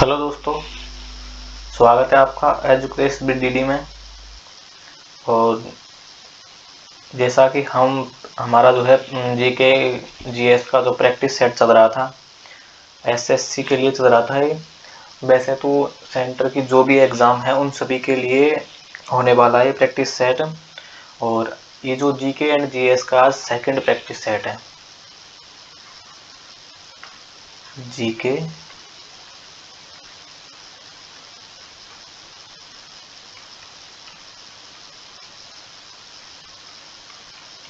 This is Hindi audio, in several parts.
हेलो दोस्तों, स्वागत है आपका एजुकेश BDD में। और जैसा कि हमारा जो है जीके जीएस का जो प्रैक्टिस सेट चल रहा था, एसएससी के लिए चल रहा था ये। वैसे तो सेंटर की जो भी एग्ज़ाम है उन सभी के लिए होने वाला है प्रैक्टिस सेट। और ये जो जीके एंड जीएस का सेकंड प्रैक्टिस सेट है, GK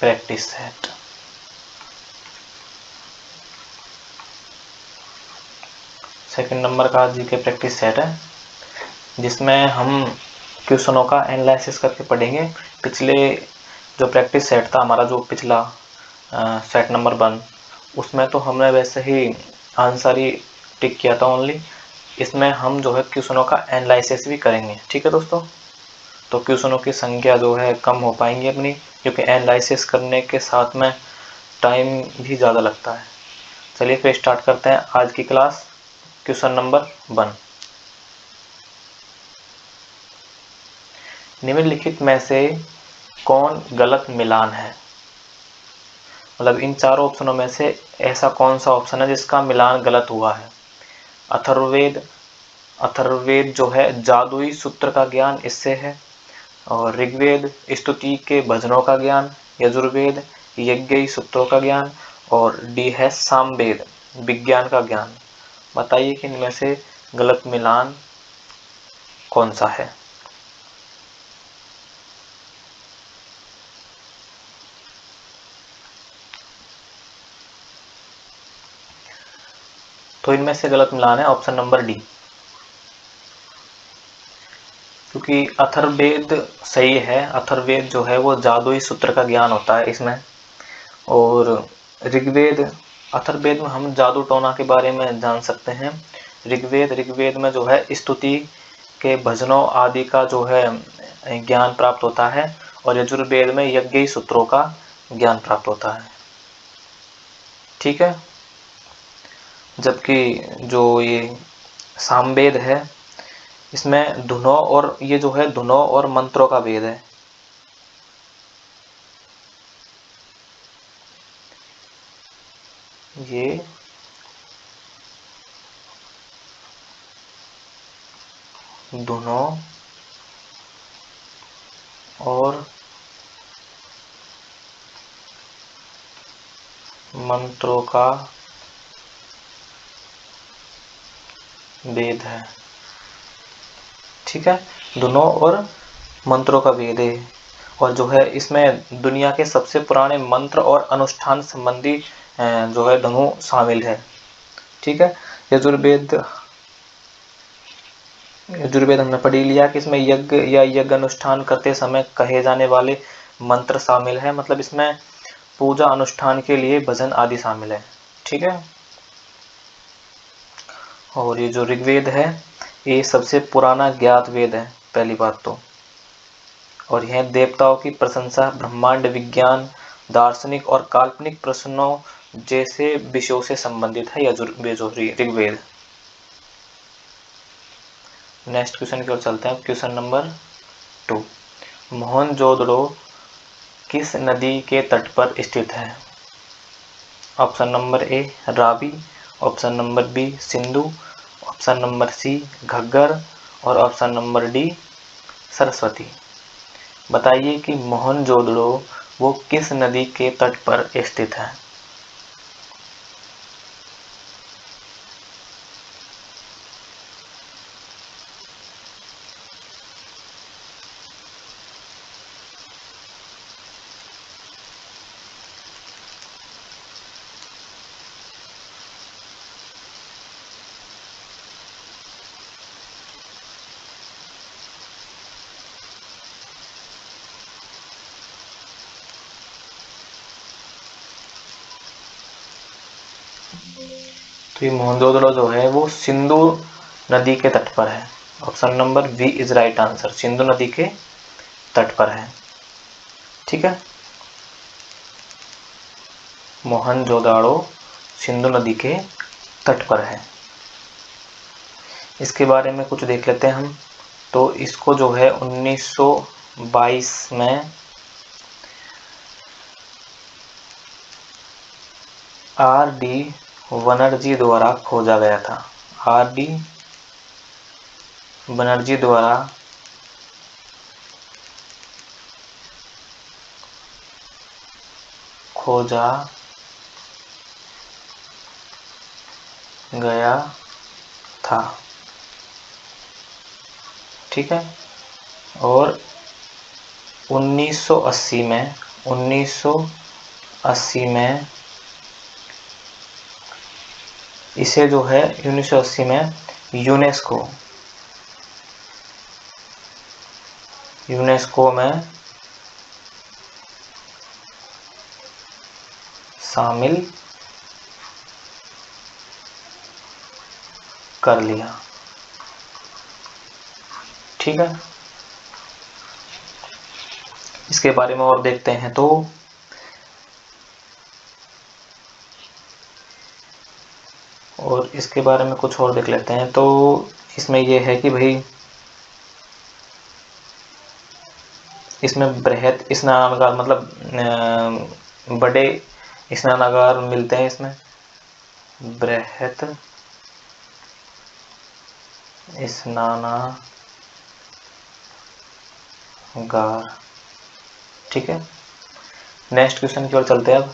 practice set. Second number का जीके प्रैक्टिस सेट है, जिसमें हम क्वेश्चनों का एनालिसिस करके पढ़ेंगे। पिछले जो प्रैक्टिस सेट था हमारा, जो पिछला सेट नंबर 1, उसमें तो हमने वैसे ही आंसर ही टिक किया था ओनली। इसमें हम जो है क्वेश्चनों का एनालिसिस भी करेंगे। ठीक है दोस्तों, तो क्वेश्चनों की संख्या जो है कम हो पाएंगी अपनी, क्योंकि एनालिसिस करने के साथ में टाइम भी ज़्यादा लगता है। चलिए फिर स्टार्ट करते हैं आज की क्लास। क्वेश्चन नंबर 1, निम्नलिखित में से कौन गलत मिलान है। मतलब इन चारों ऑप्शनों में से ऐसा कौन सा ऑप्शन है जिसका मिलान गलत हुआ है। अथर्ववेद, अथर्ववेद जो है जादुई सूत्र का ज्ञान इससे है। और ऋग्वेद स्तुति के भजनों का ज्ञान। यजुर्वेद यज्ञ सूत्रों का ज्ञान। और डी है सामवेद विज्ञान का ज्ञान। बताइए कि इनमें से गलत मिलान कौन सा है। तो इनमें से गलत मिलान है ऑप्शन नंबर डी, क्योंकि अथर्ववेद सही है। अथर्ववेद जो है वो जादुई सूत्र का ज्ञान होता है इसमें। और ऋग्वेद, अथर्ववेद में हम जादू टोना के बारे में जान सकते हैं। ऋग्वेद में जो है स्तुति के भजनों आदि का जो है ज्ञान प्राप्त होता है। और यजुर्वेद में यज्ञ सूत्रों का ज्ञान प्राप्त होता है। ठीक है, जबकि जो ये सामवेद है, इसमें धुनों और ये जो है धुनों और मंत्रों का भेद है। ये धुनों और मंत्रों का भेद है। ठीक है, धुनों और मंत्रों का भेद है। और जो है इसमें दुनिया के सबसे पुराने मंत्र और अनुष्ठान संबंधी जो है धनु शामिल है। ठीक है, यजुर्वेद, यजुर्वेद हमने पढ़ ही लिया कि इसमें यज्ञ या यज्ञ अनुष्ठान करते समय कहे जाने वाले मंत्र शामिल है। मतलब इसमें पूजा अनुष्ठान के लिए भजन आदि शामिल है। ठीक है, और ये जो ऋग्वेद है ये सबसे पुराना ज्ञात वेद है, पहली बात तो। और यह देवताओं की प्रशंसा, ब्रह्मांड विज्ञान, दार्शनिक और काल्पनिक प्रश्नों जैसे विषयों से संबंधित है ऋग्वेद। नेक्स्ट क्वेश्चन की ओर चलते हैं। क्वेश्चन नंबर 2, मोहनजोदड़ो किस नदी के तट पर स्थित है। Option number A Ravi, option number B Sindhu, option number C Ghaggar और ऑप्शन नंबर डी सरस्वती। बताइए कि मोहनजोदड़ो वो किस नदी के तट पर स्थित है। तो ये मोहनजोदड़ो जो है वो सिंधु नदी के तट पर है। Option number B is right answer, Sindhu नदी के तट पर है। ठीक है, मोहनजोदड़ो सिंधु नदी के तट पर है। इसके बारे में कुछ देख लेते हैं हम। तो इसको जो है 1922 में R.D. बनर्जी द्वारा खोजा गया था। R.D. बनर्जी द्वारा खोजा गया था। ठीक है। और 1980 में इसे जो है 1980 में यूनेस्को में शामिल कर लिया। ठीक है। इसके बारे में और देखते हैं तो और इसके बारे में कुछ और देख लेते हैं। तो इसमें ये है कि भाई इसमें बृहत स्नानागार मतलब बड़े स्नानागार मिलते हैं इसमें। बृहत स्नानागार। ठीक है। नेक्स्ट क्वेश्चन की ओर चलते हैं अब।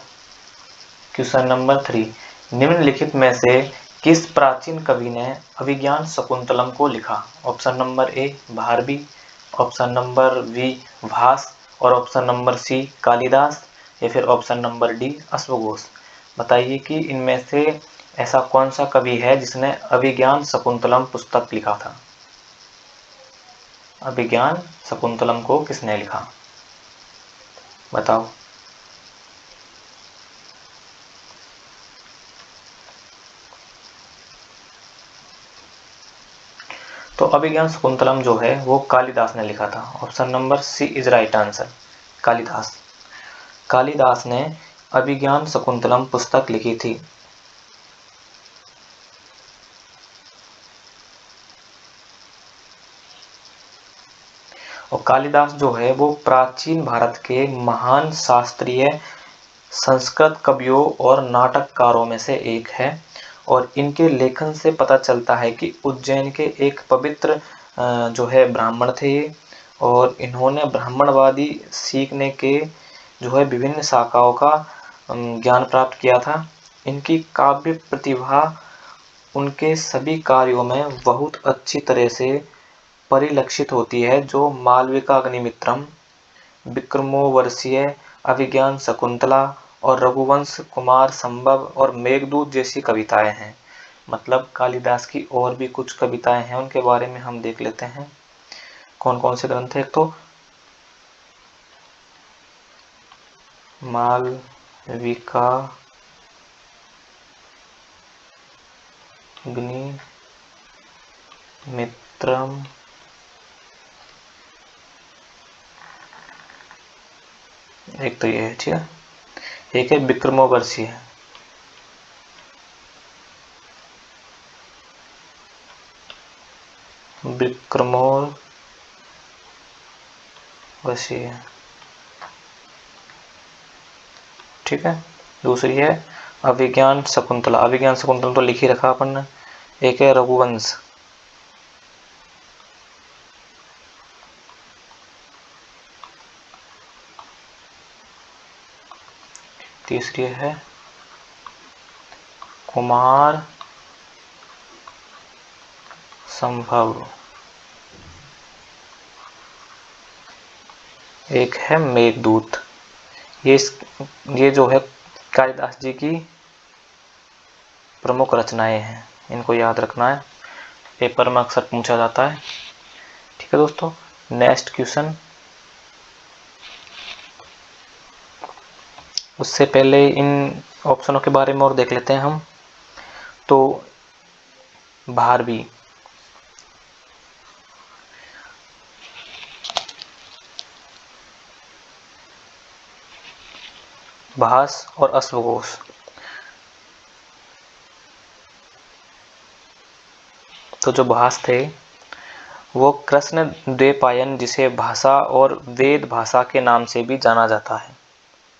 क्वेश्चन नंबर 3, निम्नलिखित में से किस प्राचीन कवि ने अभिज्ञान शकुंतलम को लिखा? Option number a Bharavi, option number b Bhasa, और ऑप्शन नंबर सी कालिदास, या फिर ऑप्शन नंबर डी अश्वघोष। बताइए कि इनमें से ऐसा कौन सा कवि है जिसने अभिज्ञान शकुंतलम पुस्तक लिखा था? अभिज्ञान शकुंतलम को किसने लिखा, बताओ। तो अभिज्ञान शकुंतलम जो है वो कालिदास ने लिखा था। Option number C is right answer, Kalidas. Kalidas ने अभिज्ञान शकुंतलम पुस्तक लिखी थी। और कालिदास जो है वो प्राचीन भारत के महान शास्त्रीय संस्कृत कवियों और नाटककारों में से एक है। और इनके लेखन से पता चलता है कि उज्जैन के एक पवित्र जो है ब्राह्मण थे ये, और इन्होंने ब्राह्मणवादी सीखने के जो है विभिन्न शाखाओं का ज्ञान प्राप्त किया था। इनकी काव्य प्रतिभा उनके सभी कार्यों में बहुत अच्छी तरह से परिलक्षित होती है, जो मालविकाग्निमित्रम, विक्रमोर्वशीय, अभिज्ञान शकुंतला और रघुवंश कुमार संभव और मेघदूत जैसी कविताएं हैं। मतलब कालिदास की और भी कुछ कविताएं हैं, उनके बारे में हम देख लेते हैं कौन कौन से ग्रंथ है। तो मालविका मित्रम, एक तो ये है, ठीक है। एक है विक्रमोर्वशीय, विक्रमोर्वशीय, ठीक है। दूसरी है अभिज्ञान शकुंतला, अभिज्ञान शकुंतला तो लिख ही रखा अपन ने। एक है रघुवंश, तीसरी है कुमार संभव, एक है मेघदूत। ये जो है कालिदास जी की प्रमुख रचनाएं हैं, इनको याद रखना है, पेपर में अक्सर पूछा जाता है। ठीक है दोस्तों। नेक्स्ट क्वेश्चन, उससे पहले इन ऑप्शनों के बारे में और देख लेते हैं हम। तो भारवी, भास और अश्वघोष। तो जो भास थे वो कृष्ण द्वैपायन, जिसे भाषा और वेद भाषा के नाम से भी जाना जाता है।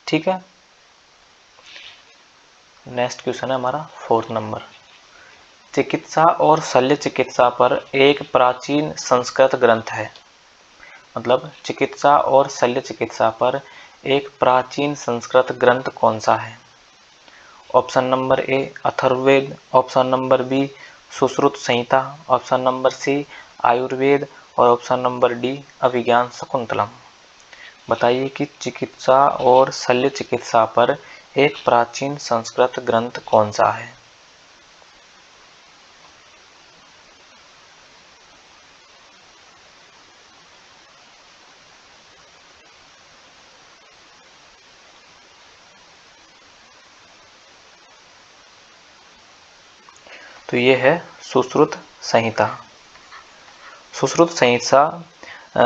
ठीक है। नेक्स्ट क्वेश्चन है हमारा 4 नंबर। चिकित्सा और शल्य चिकित्सा पर एक प्राचीन संस्कृत ग्रंथ है। मतलब चिकित्सा और शल्य चिकित्सा पर एक प्राचीन संस्कृत ग्रंथ कौन सा है? Option number A Atharvaveda, option number B Sushruta Samhita, option number C Ayurveda और option number D Abhijnana Shakuntalam. बताइए कि चिकित्सा और शल्य चिकित्सा पर एक प्राचीन संस्कृत ग्रंथ कौन सा है? तो ये है सुश्रुत संहिता। सुश्रुत संहिता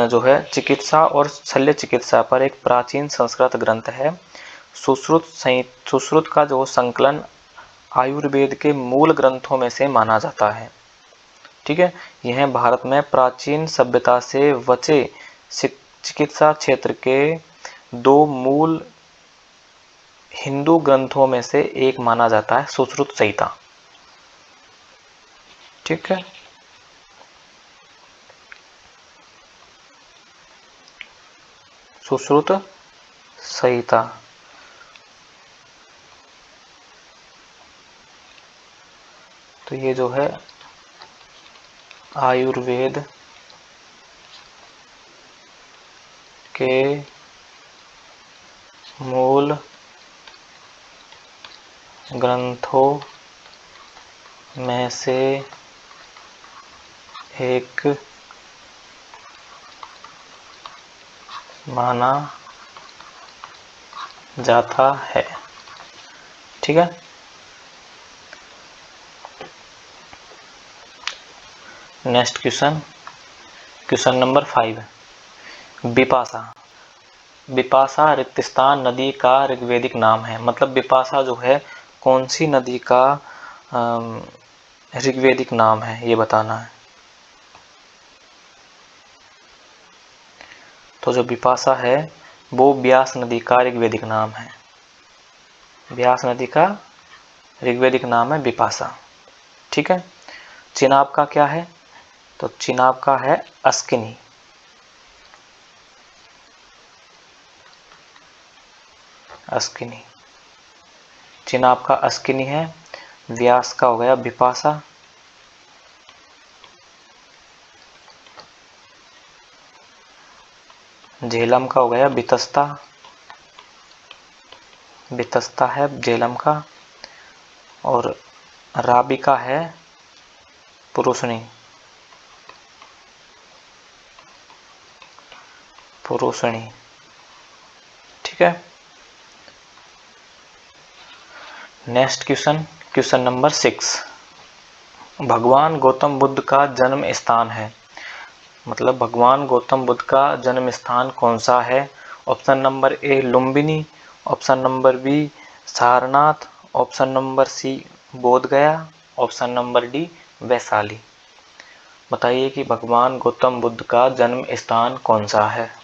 जो है चिकित्सा और शल्य चिकित्सा पर एक प्राचीन संस्कृत ग्रंथ है। सुश्रुत का जो संकलन आयुर्वेद के मूल ग्रंथों में से माना जाता है। ठीक है। यह भारत में प्राचीन सभ्यता से बचे चिकित्सा क्षेत्र के 2 मूल हिंदू ग्रंथों में से एक माना जाता है, सुश्रुत संहिता। ठीक है। सुश्रुत संहिता। तो ये जो है आयुर्वेद के मूल ग्रंथों में से एक माना जाता है। ठीक है। Next question number 5। Bipasha. Bipasha रिक्तस्थान नदी का ऋग्वेदिक नाम है। मतलब बिपाशा जो है कौन सी नदी का ऋग्वेदिक नाम है, ये बताना है। तो जो बिपाशा है वो व्यास नदी का ऋग्वेदिक नाम है। व्यास नदी का ऋग्वेदिक नाम है बिपाशा। ठीक है। चिनाब का क्या है? तो चिनाब का है अस्किनी। अस्किनी। चिनाब का अस्किनी है। व्यास का हो गया बिपाशा। झेलम का हो गया बितस्ता। बितस्ता है झेलम का। और राबी का है पुरुषनी। पुरुषणी। ठीक है। Next question number 6। भगवान गौतम बुद्ध का जन्म स्थान है। मतलब भगवान गौतम बुद्ध का जन्म स्थान कौन सा है? Option number A Lumbini, option number B Sarnath, option number C Bodhgaya, option number D Vaishali. बताइए कि भगवान गौतम बुद्ध का जन्म स्थान कौन सा है?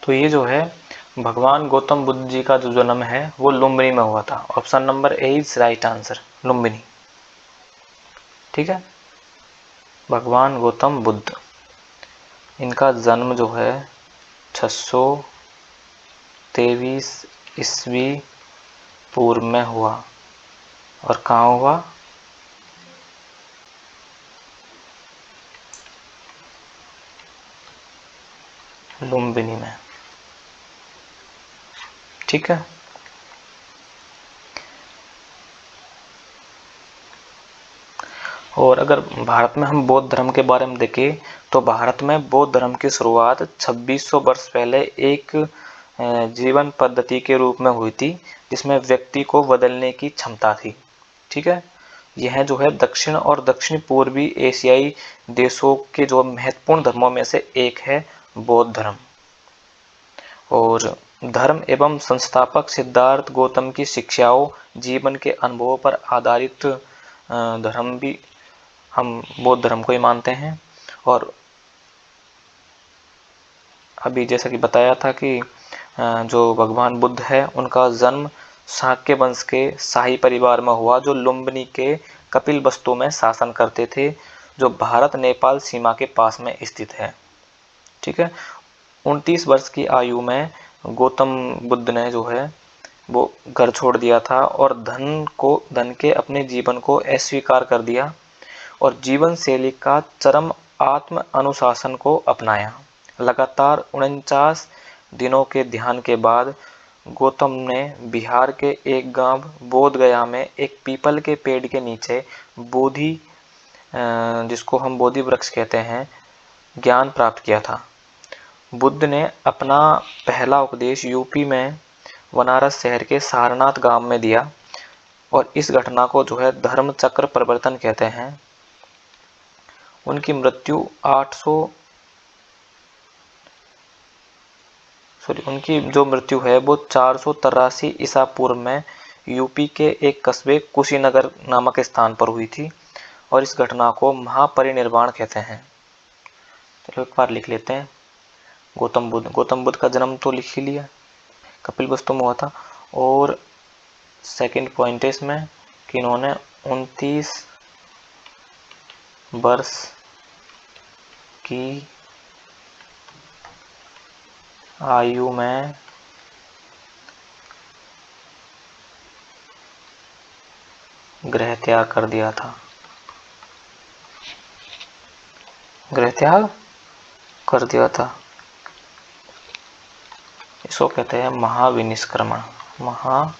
तो ये जो है भगवान गौतम बुद्ध जी का जो जन्म है वो लुम्बिनी में हुआ था। Option number A is right answer, Lumbini. ठीक है। भगवान गौतम बुद्ध, इनका जन्म जो है 623 ईस्वी पूर्व में हुआ। और कहाँ हुआ? लुम्बिनी में। ठीक है। और अगर भारत में हम बौद्ध धर्म के बारे में देखें तो भारत में बौद्ध धर्म की शुरुआत 2600 वर्ष पहले एक जीवन पद्धति के रूप में हुई थी, जिसमें व्यक्ति को बदलने की क्षमता थी। ठीक है, यह जो है दक्षिण और दक्षिण पूर्वी एशियाई देशों के जो महत्वपूर्ण धर्मों में से एक है बौद्ध धर्म। और धर्म एवं संस्थापक सिद्धार्थ गौतम की शिक्षाओं, जीवन के अनुभवों पर आधारित धर्म भी हम बौद्ध धर्म को ही मानते हैं। और अभी जैसा कि बताया था कि जो भगवान बुद्ध है उनका जन्म शाक्य वंश के शाही परिवार में हुआ, जो लुम्बिनी के कपिलवस्तु में शासन करते थे, जो भारत नेपाल सीमा के पास में स्थित है। ठीक है, 29 वर्ष की आयु में गौतम बुद्ध ने जो है वो घर छोड़ दिया था और धन के अपने जीवन को अस्वीकार कर दिया और जीवन शैली का चरम आत्म अनुशासन को अपनाया। लगातार 49 दिनों के ध्यान के बाद गौतम ने बिहार के एक गांव बोध गया में एक पीपल के पेड़ के नीचे बोधि, जिसको हम बोधि वृक्ष कहते हैं, ज्ञान प्राप्त किया था। बुद्ध ने अपना पहला उपदेश यूपी में बनारस शहर के सारनाथ गांव में दिया और इस घटना को जो है धर्म चक्र प्रवर्तन कहते हैं। उनकी मृत्यु उनकी जो मृत्यु है वो 483 ईसा पूर्व में यूपी के एक कस्बे कुशीनगर नामक स्थान पर हुई थी और इस घटना को महापरिनिर्वाण कहते हैं। चलो एक बार लिख लेते हैं। गौतम बुद्ध का जन्म तो लिख ही लिया, कपिलवस्तु में हुआ था। और सेकंड पॉइंट है इसमें कि इन्होंने 29 वर्ष की आयु में गृह त्याग कर दिया था। गृह त्याग कर दिया था, इसको कहते हैं महाविनिष्क्रमण। महाविनिष्क्रमण,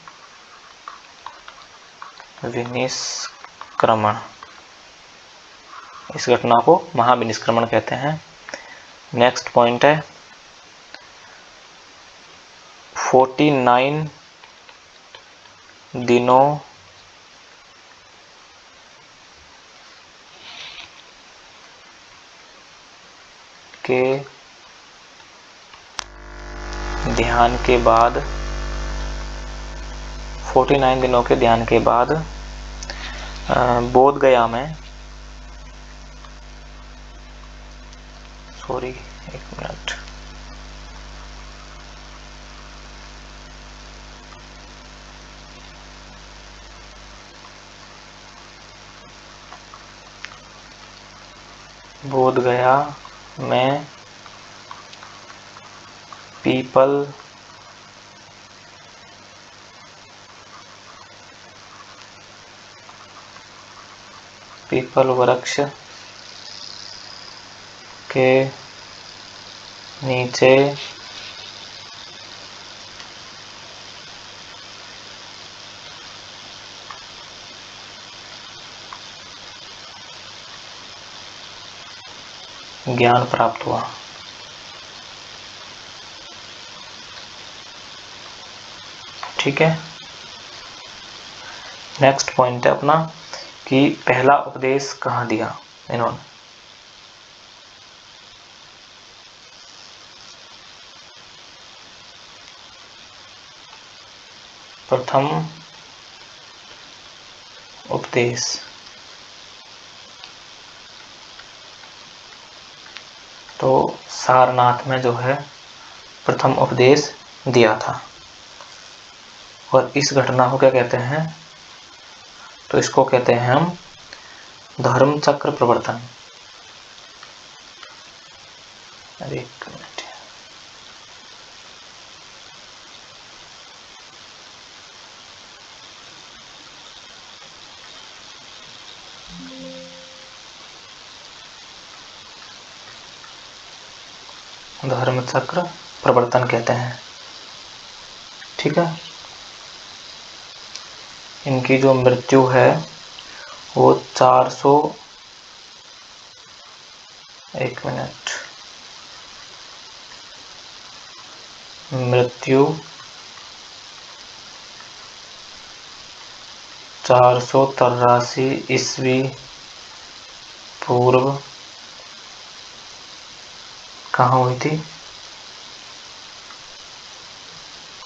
इस घटना को महाविनिष्क्रमण कहते हैं। नेक्स्ट पॉइंट है 49 दिनों के ध्यान के बाद 49 दिनों के ध्यान के बाद बोध गया में एक मिनट, बोध गया में पीपल वृक्ष के नीचे ज्ञान प्राप्त हुआ। ठीक है, नेक्स्ट पॉइंट है अपना कि पहला उपदेश कहाँ दिया इन्होंने। प्रथम उपदेश तो सारनाथ में जो है प्रथम उपदेश दिया था। और इस घटना को क्या कहते हैं, तो इसको कहते हैं हम धर्म चक्र प्रवर्तन। एक मिनट, धर्म चक्र प्रवर्तन कहते हैं। ठीक है, इनकी जो मृत्यु है वो 400 एक मिनट, मृत्यु 483 ईस्वी पूर्व कहाँ हुई थी?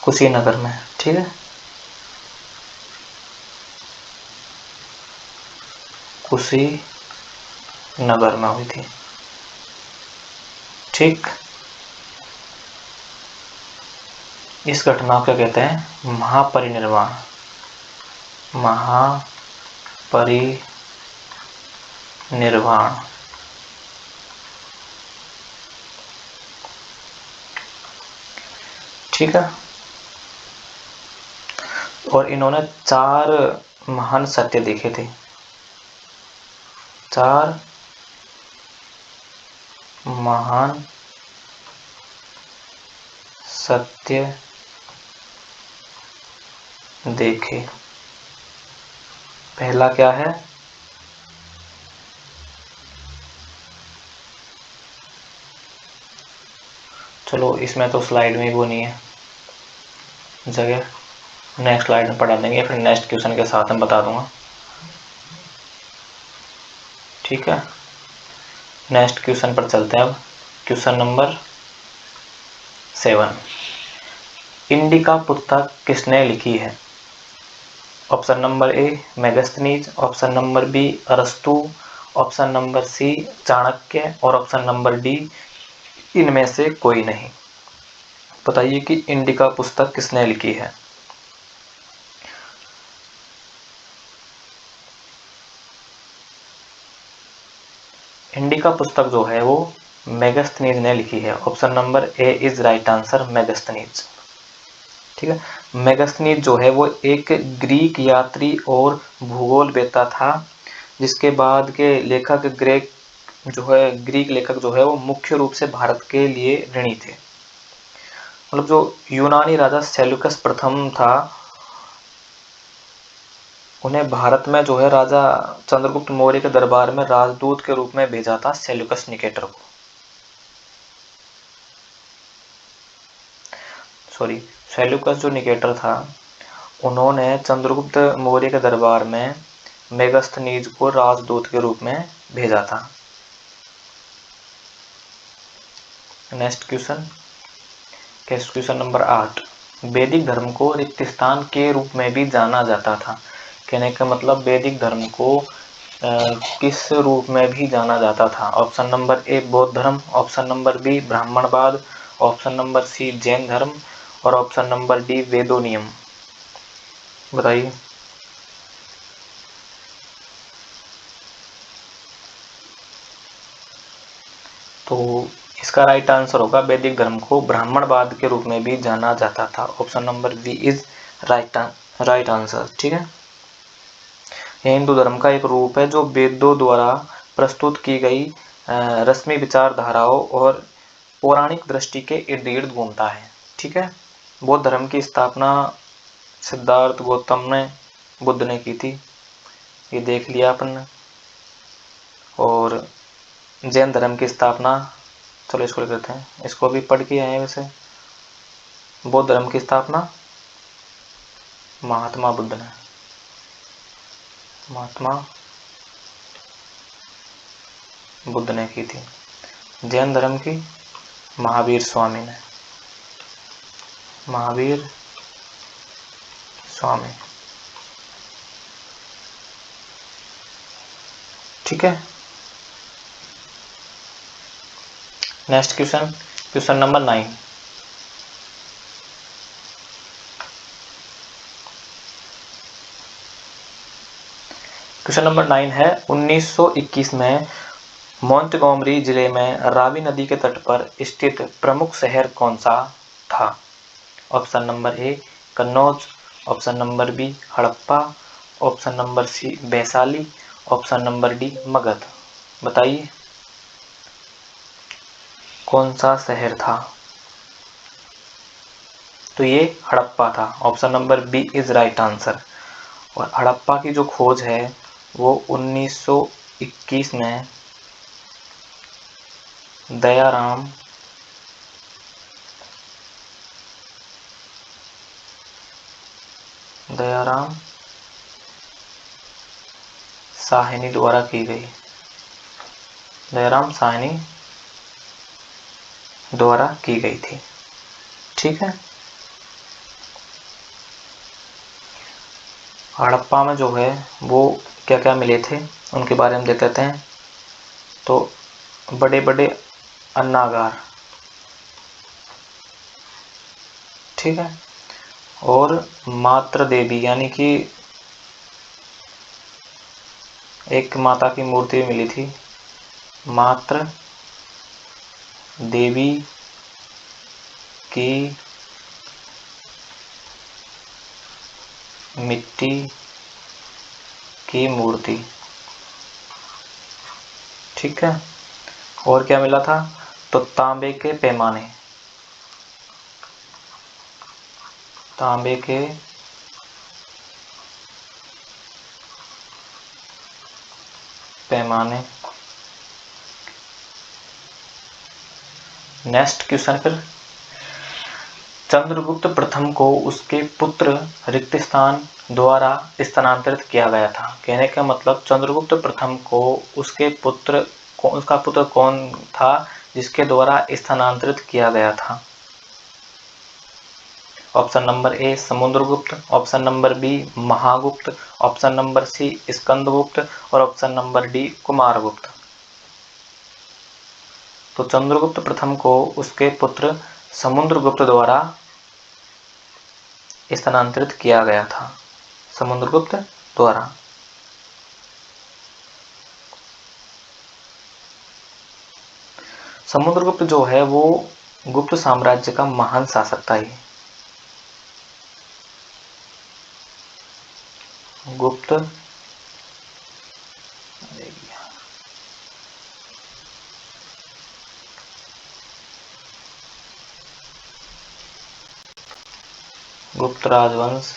कुशीनगर में। ठीक है, कुशीनगर में हुई थी। ठीक, इस घटना को क्या कहते हैं? महापरिनिर्वाण। महापरिनिर्वाण। ठीक है, और इन्होंने 4 महान सत्य देखे थे। 4 महान सत्य देखे। पहला क्या है? चलो इसमें तो स्लाइड में वो नहीं है जगह, नेक्स्ट स्लाइड में पढ़ा देंगे, फिर नेक्स्ट क्वेश्चन के साथ में बता दूंगा। ठीक है, नेक्स्ट क्वेश्चन पर चलते हैं। अब क्वेश्चन नंबर 7, इंडिका पुस्तक किसने लिखी है? Option number A Megasthenes, option number B अरस्तु, ऑप्शन नंबर सी चाणक्य, और ऑप्शन नंबर डी इनमें से कोई नहीं। बताइए कि इंडिका पुस्तक किसने लिखी है? इंडिका पुस्तक जो है वो मेगास्थनीज ने लिखी है। Option number A is right answer, Megasthenes. ठीक है, मेगास्थनीज जो है वो एक ग्रीक यात्री और भूगोलवेत्ता था, जिसके बाद के लेखक ग्रीक लेखक जो है वो मुख्य रूप से भारत के लिए ऋणी थे। मतलब जो यूनानी राजा सेल्यूकस प्रथम था, उन्हें भारत में जो है राजा चंद्रगुप्त मौर्य के दरबार में राजदूत के रूप में भेजा था सेल्यूकस निकेटर को। सेल्यूकस जो निकेटर था, उन्होंने चंद्रगुप्त मौर्य के दरबार में मेगास्थनीज को राजदूत के रूप में भेजा था। नेक्स्ट क्वेश्चन नंबर 8, वैदिक धर्म को रिक्त स्थान के रूप में भी जाना जाता था। कहने का मतलब वैदिक धर्म को किस रूप में भी जाना जाता था? ऑप्शन नंबर ए बौद्ध धर्म, ऑप्शन नंबर बी ब्राह्मणवाद, ऑप्शन नंबर सी जैन धर्म, और ऑप्शन नंबर डी वेदोनियम। बताइए। तो इसका राइट आंसर होगा वैदिक धर्म को ब्राह्मणवाद के रूप में भी जाना जाता था। Option number B is right answer. ठीक है, यह हिंदू धर्म का एक रूप है जो वेदों द्वारा प्रस्तुत की गई रस्मी विचारधाराओं और पौराणिक दृष्टि के इर्द गिर्द घूमता है। ठीक है, बौद्ध धर्म की स्थापना सिद्धार्थ गौतम ने बुद्ध ने की थी, ये देख लिया अपन ने। और जैन धर्म की स्थापना, चलो इसको लिख देते हैं, इसको भी पढ़ के आए हैं वैसे। बौद्ध धर्म की स्थापना महात्मा बुद्ध ने, महात्मा बुद्ध ने की थी। जैन धर्म की महावीर स्वामी ने, महावीर स्वामी। ठीक है, next question number 9, question number 9 है 1921 में मोंटगोमरी जिले में रावी नदी के तट पर स्थित प्रमुख शहर कौन सा था? Option number A Kannauj, option number B Harappa, option number C Vaishali, option number D Magadh. बताइए कौन सा शहर था? तो ये हड़प्पा था। Option number B is right answer. और हड़प्पा की जो खोज है वो 1921 में दयाराम साहनी द्वारा की गई। दयाराम साहनी द्वारा की गई थी। ठीक है। हड़प्पा में जो है वो क्या क्या मिले थे उनके बारे में देख लेते हैं। तो बड़े बड़े अन्नागार, ठीक है, और मात्र देवी यानी कि एक माता की मूर्ति मिली थी, मात्र देवी की मिट्टी की मूर्ति। ठीक है। और क्या मिला था? तो तांबे के पैमाने, तांबे के पैमाने। नेक्स्ट क्वेश्चन फिर, चंद्रगुप्त प्रथम को उसके पुत्र रिक्त स्थान द्वारा स्थानांतरित किया गया था। कहने का मतलब चंद्रगुप्त प्रथम को उसका पुत्र कौन था जिसके द्वारा स्थानांतरित किया गया था? ऑप्शन नंबर ए Samudragupta, option number b Mahagupta, option number c Skandagupta और ऑप्शन नंबर डी कुमारगुप्त। तो चंद्रगुप्त प्रथम को उसके पुत्र समुद्रगुप्त द्वारा स्थानांतरित किया गया था, समुद्रगुप्त द्वारा। समुद्रगुप्त जो है वो गुप्त साम्राज्य का महान शासक था। ये गुप्त गुप्त राजवंश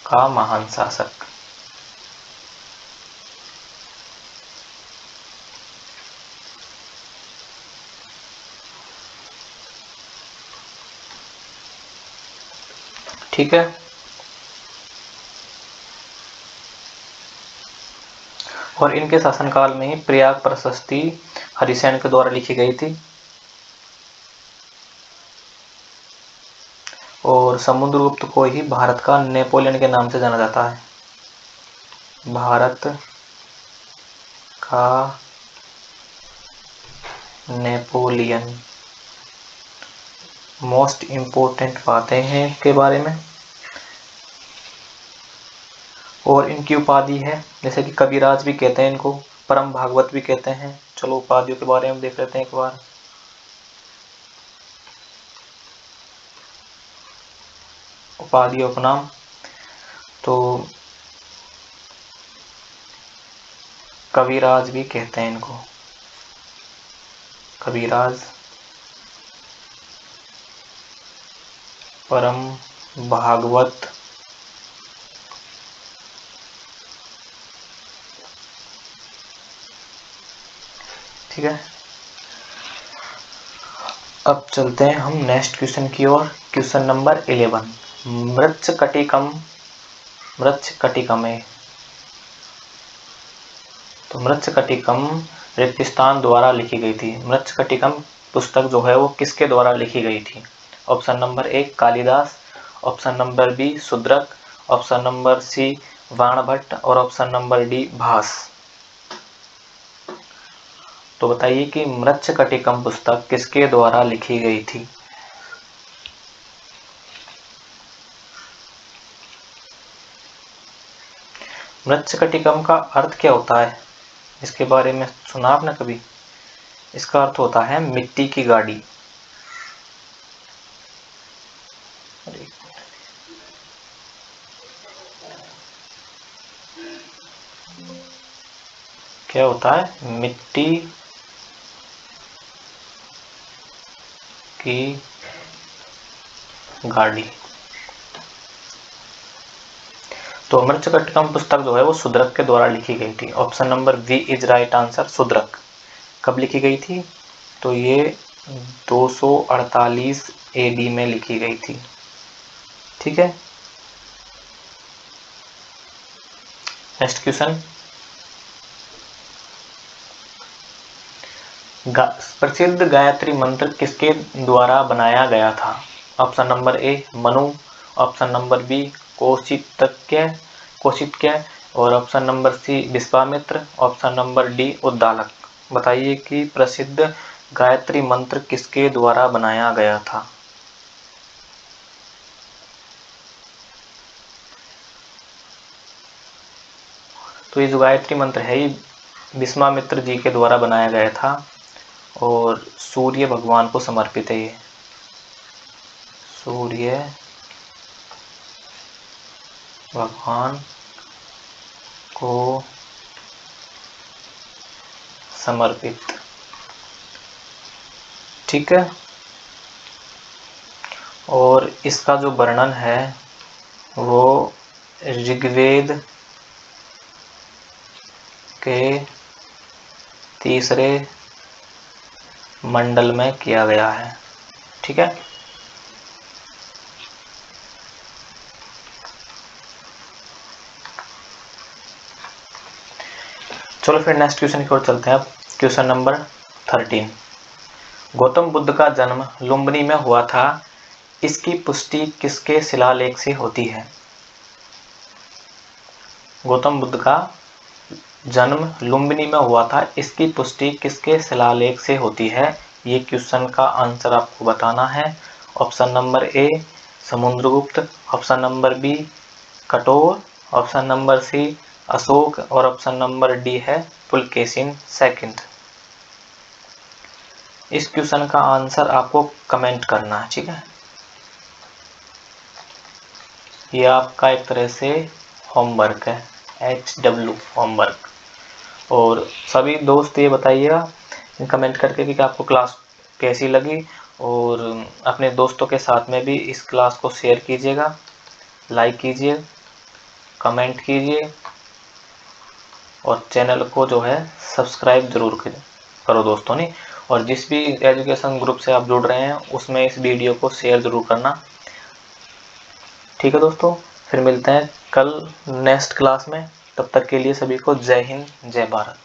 का महान शासक। ठीक है। और इनके शासनकाल में ही प्रयाग प्रशस्ति हरिसेन के द्वारा लिखी गई थी। और समुद्रगुप्त को ही भारत का नेपोलियन के नाम से जाना जाता है। भारत का नेपोलियन। मोस्ट इम्पोर्टेंट बातें हैं के बारे में। और इनकी उपाधि है, जैसे कि कविराज भी कहते हैं इनको, परम भागवत भी कहते हैं। चलो उपाधियों के बारे में देख लेते हैं एक बार। उपाधि उपनाम, तो कविराज भी कहते हैं इनको, कविराज, परम भागवत, ठीक है। अब चलते हैं हम नेक्स्ट क्वेश्चन की ओर। Question number 11, मृच्छकटिकमे। तो मृच्छकटिकम रिक्तस्थान द्वारा लिखी गई थी। मृच्छकटिकम पुस्तक जो है वो किसके द्वारा लिखी गई थी? Option number A Kalidas, option number B Shudraka, option number C Banabhatta और ऑप्शन नंबर डी भास। तो बताइए कि मृच्छकटिकम पुस्तक किसके द्वारा लिखी गई थी? मृच्छकटिकम का अर्थ क्या होता है? इसके बारे में सुना आपने कभी? इसका अर्थ होता है मिट्टी की गाड़ी। क्या होता है? मिट्टी की गाड़ी। तो मृच्छकटिकम पुस्तक जो है वो शूद्रक के द्वारा लिखी गई थी। Option number B is right answer, Shudraka. कब लिखी गई थी? तो ये 248 AD में लिखी गई थी। ठीक है, नेक्स्ट क्वेश्चन। प्रसिद्ध गायत्री मंत्र किसके द्वारा बनाया गया था? Option number a Manu, option number b Kaushikya और option number c Vishwamitra, option number d Uddalak. बताइए कि प्रसिद्ध गायत्री मंत्र किसके द्वारा बनाया गया था? तो ये जो गायत्री मंत्र है ये विश्वामित्र जी के द्वारा बनाया गया था और सूर्य भगवान को समर्पित है। ये सूर्य भगवान को समर्पित। ठीक है, और इसका जो वर्णन है वो ऋग्वेद के 3 मंडल में किया गया है। ठीक है, चलो फिर नेक्स्ट क्वेश्चन की ओर चलते हैं। Question number 13। गौतम बुद्ध का जन्म लुम्बिनी में हुआ था, इसकी पुष्टि किसके शिलालेख से होती है? गौतम बुद्ध का जन्म लुम्बिनी में हुआ था, इसकी पुष्टि किसके शिलालेख से होती है? ये क्वेश्चन का आंसर आपको बताना है। ऑप्शन नंबर ए समुद्रगुप्त, ऑप्शन नंबर बी कठोर, ऑप्शन नंबर सी अशोक और ऑप्शन नंबर डी है पुलकेशिन सेकंड। इस क्वेश्चन का आंसर आपको कमेंट करना है। ठीक है, ये आपका एक तरह से होमवर्क है, HW होमवर्क। और सभी दोस्त ये बताइएगा कमेंट करके कि आपको क्लास कैसी लगी और अपने दोस्तों के साथ में भी इस क्लास को शेयर कीजिएगा, लाइक कीजिए, कमेंट कीजिए और चैनल को जो है सब्सक्राइब जरूर करो दोस्तों ने। और जिस भी एजुकेशन ग्रुप से आप जुड़ रहे हैं उसमें इस वीडियो को शेयर जरूर करना। ठीक है दोस्तों, फिर मिलते हैं कल नेक्स्ट क्लास में। तब तक के लिए सभी को जय हिंद, जय भारत।